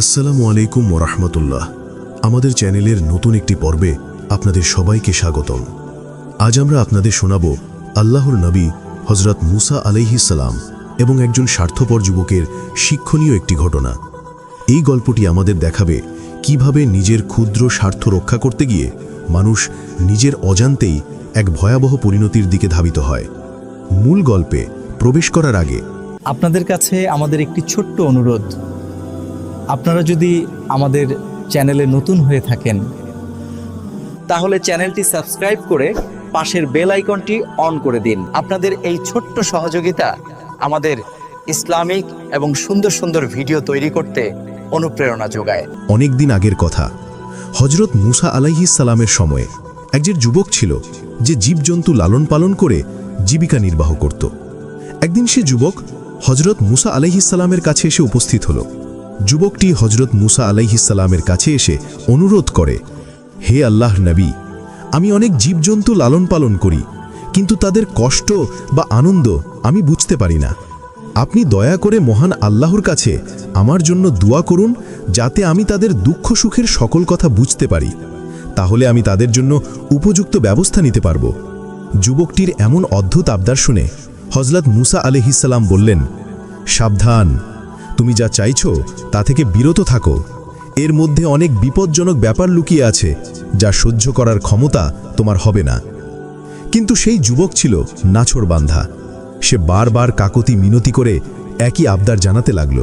আসসালামু আলাইকুম ওরহমতুল্লাহ। আমাদের চ্যানেলের নতুন একটি পর্বে আপনাদের সবাইকে স্বাগতম। আজ আমরা আপনাদের শোনাব আল্লাহর নবী হযরত মুসা আলাইহিস সালাম এবং একজন স্বার্থপর যুবকের শিক্ষণীয় একটি ঘটনা। এই গল্পটি আমাদের দেখাবে কিভাবে নিজের ক্ষুদ্র স্বার্থ রক্ষা করতে গিয়ে মানুষ নিজের অজান্তেই এক ভয়াবহ পরিণতির দিকে ধাবিত হয়। মূল গল্পে প্রবেশ করার আগে আপনাদের কাছে আমাদের একটি ছোট্ট অনুরোধ, আপনারা যদি আমাদের চ্যানেলে নতুন হয়ে থাকেন তাহলে চ্যানেলটি সাবস্ক্রাইব করে পাশের বেল আইকনটি অন করে দিন। আপনাদের এই ছোট্ট সহযোগিতা আমাদের ইসলামিক এবং সুন্দর সুন্দর ভিডিও তৈরি করতে অনুপ্রেরণা যোগায়। অনেক দিন আগের কথা। হযরত মুসা আলাইহিস সালামের সময়ে একজন যুবক ছিল যে জীবজন্তু লালন পালন করে জীবিকা নির্বাহ করত। একদিন সে যুবক হযরত মুসা আলাইহিস সালামের কাছে এসে উপস্থিত হল। যুবকটি হযরত মুসা আলাইহিস সালামের কাছে এসে অনুরোধ করে, হে আল্লাহর নবী, আমি অনেক জীবজন্তু লালন পালন করি, কিন্তু তাদের কষ্ট বা আনন্দ আমি বুঝতে পারি না। আপনি দয়া করে মহান আল্লাহর কাছে আমার জন্য দোয়া করুন, যাতে আমি তাদের দুঃখ সুখের সকল কথা বুঝতে পারি। তাহলে আমি তাদের জন্য উপযুক্ত ব্যবস্থা নিতে পারব। যুবকটির এমন অদ্ভুত আবদার শুনে হযরত মুসা আলাইহিস সালাম বললেন, সাবধান, তুমি যা চাইছো তা থেকে বিরত থাকো। এর মধ্যে অনেক বিপজ্জনক ব্যাপার লুকিয়ে আছে, যা সহ্য করার ক্ষমতা তোমার হবে না। কিন্তু সেই যুবক ছিল নাছোড়বান্ধা। সে বারবার কাকতি মিনতি করে একই আবদার জানাতে লাগল।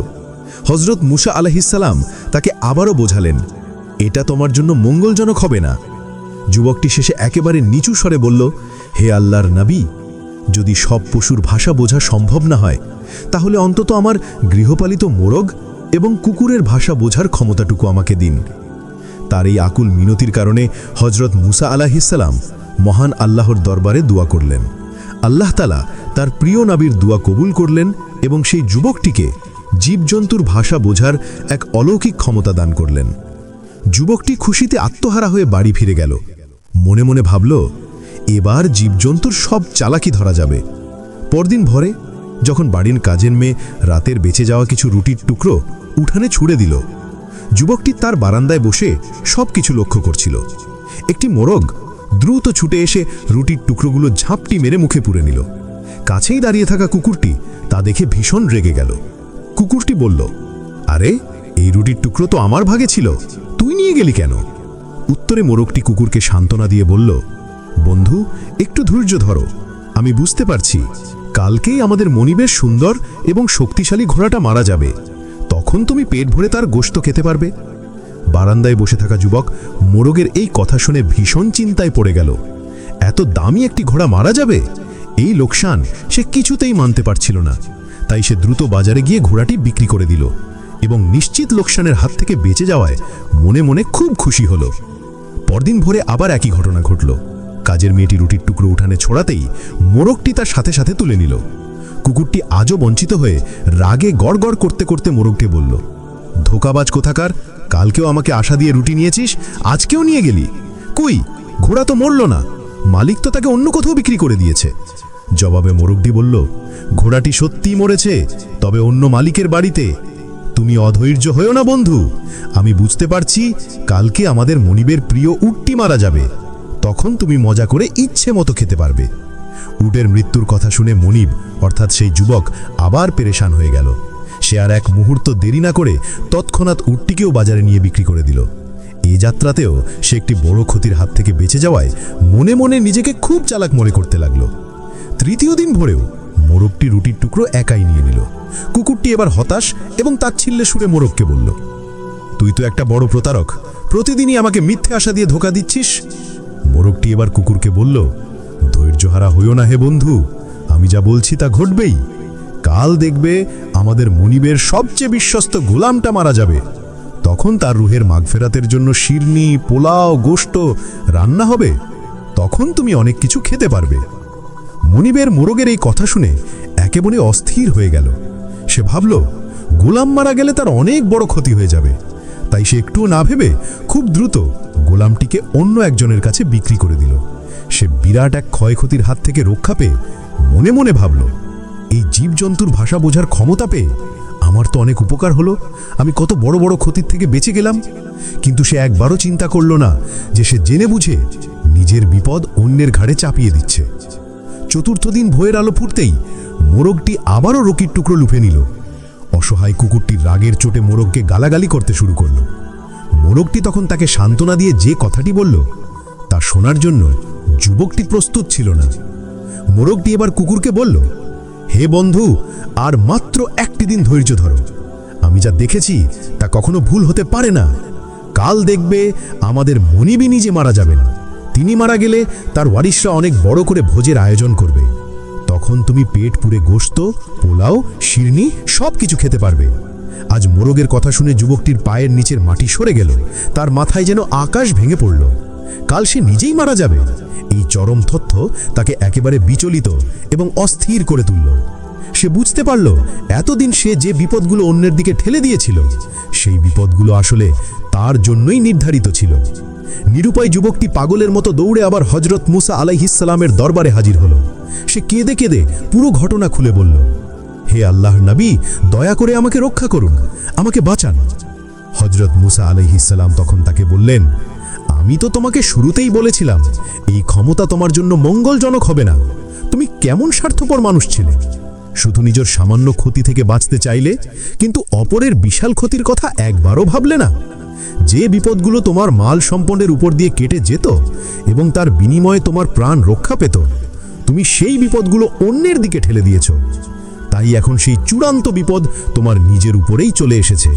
হযরত মুসা আলাইহিস সালাম তাকে আবারও বোঝালেন, এটা তোমার জন্য মঙ্গলজনক হবে না। যুবকটি শেষে একেবারে নিচু স্বরে বলল, হে আল্লাহর নবী, যদি সব পশুর ভাষা বোঝা সম্ভব না হয়, তাহলে অন্তত আমার গৃহপালিত মোরগ এবং কুকুরের ভাষা বোঝার ক্ষমতাটুকু আমাকে দিন। তার এই আকুল মিনতির কারণে হযরত মুসা আলাইহিস সালাম মহান আল্লাহর দরবারে দোয়া করলেন। আল্লাহ তাআলা তার প্রিয় নবীর দোয়া কবুল করলেন এবং সেই যুবকটিকে জীবজন্তুর ভাষা বোঝার এক অলৌকিক ক্ষমতা দান করলেন। যুবকটি খুশিতে আত্মহারা হয়ে বাড়ি ফিরে গেল। মনে মনে ভাবল, এবার জীবজন্তুর সব চালাকি ধরা যাবে। পরদিন ভোরে যখন বাড়ির কাজের মেয়ে রাতের বেঁচে যাওয়া কিছু রুটির টুকরো উঠানে ছুঁড়ে দিল, যুবকটি তার বারান্দায় বসে সবকিছু লক্ষ্য করছিল। একটি মোরগ দ্রুত ছুটে এসে রুটির টুকরোগুলো ঝাপটি মেরে মুখে পুরে নিল। কাছেই দাঁড়িয়ে থাকা কুকুরটি তা দেখে ভীষণ রেগে গেল। কুকুরটি বলল, আরে, এই রুটির টুকরো তো আমার ভাগে ছিল, তুই নিয়ে গেলি কেন? উত্তরে মোরগটি কুকুরকে সান্ত্বনা দিয়ে বলল, বন্ধু, একটু ধৈর্য ধরো, আমি বুঝতে পারছি কালকেই আমাদের মনিবের সুন্দর এবং শক্তিশালী ঘোড়াটা মারা যাবে, তখন তুমি পেট ভরে তার গোশত খেতে পারবে। বারান্দায় বসে থাকা যুবক মোরগের এই কথা শুনে ভীষণ চিন্তায় পড়ে গেল। এত দামি একটি ঘোড়া মারা যাবে, এই লোকসান সে কিছুতেই মানতে পারছিল না। তাই সে দ্রুত বাজারে গিয়ে ঘোড়াটি বিক্রি করে দিল এবং নিশ্চিত লোকসানের হাত থেকে বেঁচে যাওয়ায় মনে মনে খুব খুশি হল। পরদিন ভোরে আবার একই ঘটনা ঘটল। কাজের মেয়েটি রুটির টুকরো উঠানে ছড়াতেই মোরগটি তার সাথে সাথে তুলে নিল। কুকুরটি আজও বঞ্চিত হয়ে রাগে গড়গড় করতে করতে মোরগকে বলল, ধোকাবাজ কোথাকার, কালকেও আমাকে আশা দিয়ে রুটি নিয়েছিস, আজকেও নিয়ে গেলি। কই, ঘোড়া তো মরল না, মালিক তো তাকে অন্য কোথাও বিক্রি করে দিয়েছে। জবাবে মোরগটি বলল, ঘোড়াটি সত্যিই মরেছে, তবে অন্য মালিকের বাড়িতে। তুমি অধৈর্য হয়েও না বন্ধু, আমি বুঝতে পারছি কালকে আমাদের মনিবের প্রিয় উটটি মারা যাবে, তখন তুমি মজা করে ইচ্ছে মতো খেতে পারবে। উটের মৃত্যুর কথা শুনে মনিব অর্থাৎ সেই যুবক আবার পেরেশান হয়ে গেল। সে আর এক মুহূর্ত দেরি না করে তৎক্ষণাৎ উটটিকেও বাজারে নিয়ে বিক্রি করে দিল। এই যাত্রাতেও সে একটি বড় ক্ষতির হাত থেকে বেঁচে যাওয়ায় মনে মনে নিজেকে খুব চালাক মনে করতে লাগলো। তৃতীয় দিন ভোরেও মোরগটি রুটির টুকরো একাই নিয়ে নিল। কুকুরটি এবার হতাশ এবং তাচ্ছিল্যে সুরে মোরগকে বলল, তুই তো একটা বড় প্রতারক, প্রতিদিনই আমাকে মিথ্যে আশা দিয়ে ধোঁকা দিচ্ছিস। মোরগটি এবার কুকুরকে বলল, ধৈর্যহারা হইও না হে বন্ধু, আমি যা বলছি তা ঘটবেই। কাল দেখবে আমাদের মনিবের সবচেয়ে বিশ্বস্ত গোলামটা মারা যাবে, তখন তার রুহের মাগফেরাতের জন্য শিরনি, পোলাও, গোশত রান্না হবে, তখন তুমি অনেক কিছু খেতে পারবে। মনিবের মোরগের এই কথা শুনে একেবারে অস্থির হয়ে গেল। সে ভাবল, গোলাম মারা গেলে তার অনেক বড় ক্ষতি হয়ে যাবে। তাই সে একটুও না ভেবে খুব দ্রুত গোলামটিকে অন্য একজনের কাছে বিক্রি করে দিল। সে বিরাট এক ক্ষয়ক্ষতির হাত থেকে রক্ষা পেয়ে মনে মনে ভাবল, এই জীবজন্তুর ভাষা বোঝার ক্ষমতা পেয়ে আমার তো অনেক উপকার হলো, আমি কত বড় বড় ক্ষতির থেকে বেঁচে গেলাম। কিন্তু সে একবারও চিন্তা করল না যে সে জেনে বুঝে নিজের বিপদ অন্যের ঘাড়ে চাপিয়ে দিচ্ছে। চতুর্থ দিন ভোরের আলো ফুটতেই মোরগটি আবারও রকির টুকরো লুফে নিল। অসহায় কুকুরটির রাগের চোটে মোরগকে গালাগালি করতে শুরু করল। মোরগটি তখন তাকে সান্ত্বনা দিয়ে যে কথাটি বলল তা শোনার জন্য যুবকটি প্রস্তুত ছিল না। মোরগটি এবার কুকুরকে বলল, হে বন্ধু, আর মাত্র একটি দিন ধৈর্য ধরো। আমি যা দেখেছি তা কখনো ভুল হতে পারে না। কাল দেখবে আমাদের মনিবই নিজে মারা যাবেন। তিনি মারা গেলে তার ওয়ারিশরা অনেক বড় করে ভোজের আয়োজন করবে। তখন তুমি পেট পুরে গোশত, পোলাও, শিরনি সব কিছু খেতে পারবে। আজ মোরগের কথা শুনে যুবকটির পায়ের নিচের মাটি সরে গেল। তার মাথায় যেন আকাশ ভেঙে পড়ল। কাল সে নিজেই মারা যাবে, এই চরম তথ্য তাকে একেবারে বিচলিত এবং অস্থির করে তুলল। সে বুঝতে পারল এতদিন সে যে বিপদগুলো অন্যের দিকে ঠেলে দিয়েছিল সেই বিপদগুলো আসলে তার জন্যই নির্ধারিত ছিল। নিরুপায় যুবকটি পাগলের মতো দৌড়ে আবার হযরত মুসা আলাইহিস সালামের দরবারে হাজির হলো। সে কেঁদে কেঁদে পুরো ঘটনা খুলে বলল, হে আল্লাহর নবী, দয়া করে আমাকে রক্ষা করুন, আমাকে বাঁচান। হযরত মুসা আলাইহিস সালাম তখন তাকে বললেন, আমি তো তোমাকে শুরুতেই বলেছিলাম এই ক্ষমতা তোমার জন্য মঙ্গলজনক হবে না। তুমি কেমন স্বার্থপর মানুষ ছিলে, শুধু নিজের সামান্য ক্ষতি থেকে বাঁচতে চাইলে, কিন্তু অপরের বিশাল ক্ষতির কথা একবারও ভাবলে না। যে বিপদগুলো তোমার মাল সম্পদের উপর দিয়ে কেটে যেত এবং তার বিনিময়ে তোমার প্রাণ রক্ষা পেত, তুমি সেই বিপদগুলো অন্যের দিকে ঠেলে দিয়েছ। তাই এখন সেই চূড়ান্ত বিপদ তোমার নিজের উপরেই চলে এসেছে।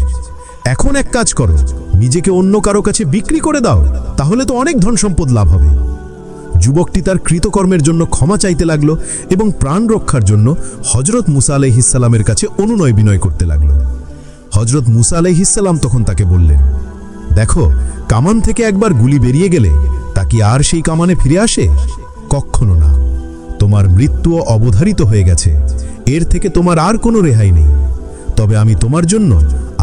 এখন এক কাজ করো, নিজেকে অন্য কারো কাছে বিক্রি করে দাও, তাহলে তো অনেক ধন সম্পদ লাভ হবে। যুবকটি তার কৃতকর্মের জন্য ক্ষমা চাইতে লাগলো এবং প্রাণ রক্ষার জন্য হযরত মুসা আলাইহিস সালামের কাছে অনুনয় বিনয় করতে লাগলো। হযরত মুসা আলাইহিস সালাম তখন তাকে বললেন, দেখো, কামান থেকে একবার গুলি বেরিয়ে গেলে তা কি আর সেই কামানে ফিরে আসে? কখনো না। তোমার মৃত্যুও অবধারিত হয়ে গেছে, এর থেকে তোমার আর কোনো রেহাই নেই। তবে আমি তোমার জন্য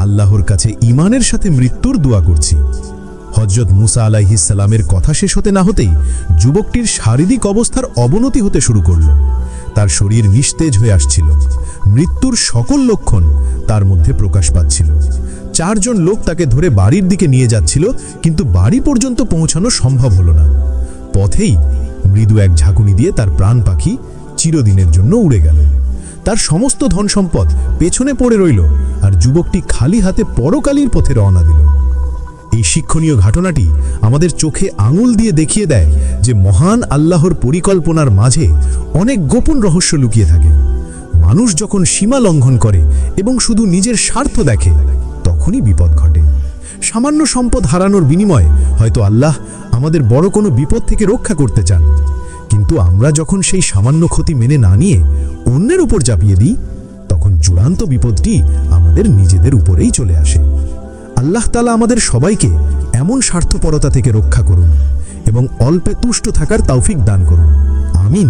আল্লাহর কাছে ঈমানের সাথে মৃত্যুর দোয়া করছি। হযরত মুসা আলাইহিস সালামের কথা শেষ হতে না হতেই যুবকটির শারীরিক অবস্থার অবনতি হতে শুরু করল। তার শরীর নিস্তেজ হয়ে আসছিল। মৃত্যুর সকল লক্ষণ তার মধ্যে প্রকাশ পাচ্ছিল। 4 জন লোক তাকে ধরে বাড়ির দিকে নিয়ে যাচ্ছিল, কিন্তু বাড়ি পর্যন্ত পৌঁছানো সম্ভব হলো না। পথেই মৃদু এক ঝাঁকুনি দিয়ে তার প্রাণ পাখি চিরদিনের জন্য উড়ে গেল। তার সমস্ত ধন সম্পদ পেছনে পড়ে রইল, আর যুবকটি খালি হাতে পরকালীর পথে রওনা দিল। এই শিক্ষণীয় ঘটনাটি আমাদের চোখে আঙুল দিয়ে দেখিয়ে দেয় যে মহান আল্লাহর পরিকল্পনার মাঝে অনেক গোপন রহস্য লুকিয়ে থাকে। মানুষ যখন সীমা লঙ্ঘন করে এবং শুধু নিজের স্বার্থ দেখে, তখনই বিপদ ঘটে। সামান্য সম্পদ হারানোর বিনিময়ে হয়তো আল্লাহ আমাদের বড় কোনো বিপদ থেকে রক্ষা করতে চান, কিন্তু আমরা যখন সেই সামান্য ক্ষতি মেনে না নিয়ে অন্যের উপর চাপিয়ে দিই, তখন চূড়ান্ত বিপদটি আমাদের নিজেদের উপরেই চলে আসে। আল্লাহ তাআলা আমাদের সবাইকে এমন স্বার্থপরতা থেকে রক্ষা করুন এবং অল্পে তুষ্ট থাকার তৌফিক দান করুন। আমিন।